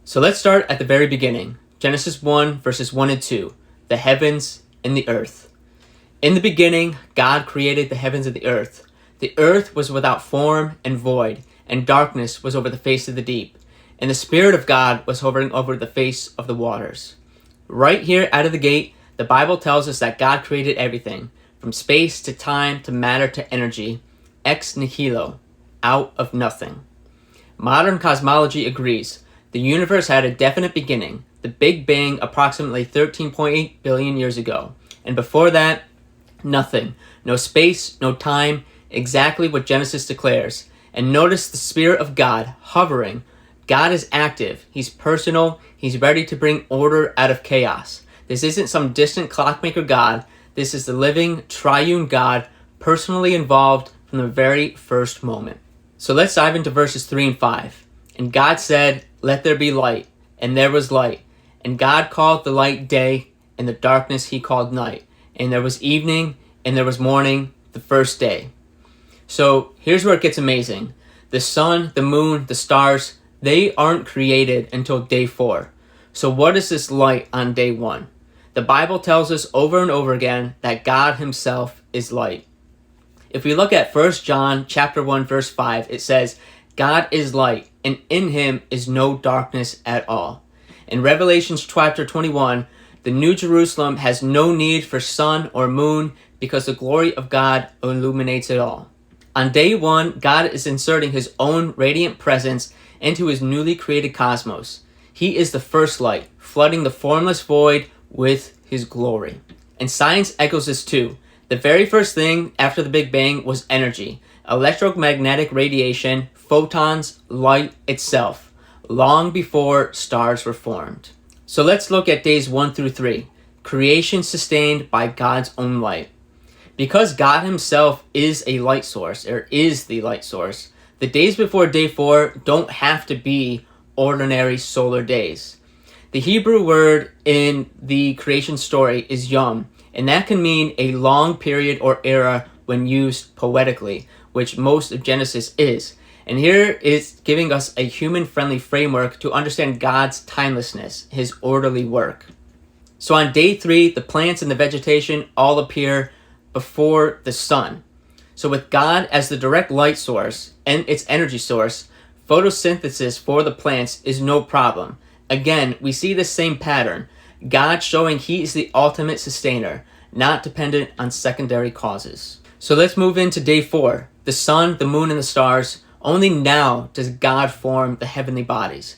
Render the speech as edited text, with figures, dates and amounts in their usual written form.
So let's start at the very beginning. Genesis 1 verses 1 and 2. The heavens and the earth. In the beginning, God created the heavens and the earth. The earth was without form and void, and darkness was over the face of the deep. And the Spirit of God was hovering over the face of the waters. Right here out of the gate, the Bible tells us that God created everything, from space to time to matter to energy, ex nihilo, out of nothing. Modern cosmology agrees. The universe had a definite beginning, the Big Bang approximately 13.8 billion years ago. And before that, nothing. No space, no time, exactly what Genesis declares. And notice the Spirit of God hovering. God is active, He's personal, He's ready to bring order out of chaos. This isn't some distant clockmaker God, this is the living, triune God, personally involved from the very first moment. So let's dive into verses 3 and 5. And God said, "Let there be light," and there was light. And God called the light day, and the darkness He called night. And there was evening, and there was morning, the first day. So here's where it gets amazing. The sun, the moon, the stars, they aren't created until day 4. So what is this light on day 1? The Bible tells us over and over again that God Himself is light. If we look at 1 John chapter 1 verse 5, it says, "God is light, and in Him is no darkness at all." In Revelation chapter 21, the New Jerusalem has no need for sun or moon because the glory of God illuminates it all. On day 1, God is inserting His own radiant presence into His newly created cosmos. He is the first light, flooding the formless void with His glory. And science echoes this too. The very first thing after the Big Bang was energy, electromagnetic radiation, photons, light itself, long before stars were formed. So let's look at days 1 through 3. Creation sustained by God's own light. Because God Himself is a light source, or is the light source, the days before day 4 don't have to be ordinary solar days. The Hebrew word in the creation story is yom, and that can mean a long period or era when used poetically, which most of Genesis is. And here is giving us a human-friendly framework to understand God's timelessness, His orderly work. So on day 3, the plants and the vegetation all appear before the sun. So with God as the direct light source and its energy source, photosynthesis for the plants is no problem. Again, we see the same pattern. God showing He is the ultimate sustainer, not dependent on secondary causes. So let's move into day 4. The sun, the moon, and the stars. Only now does God form the heavenly bodies.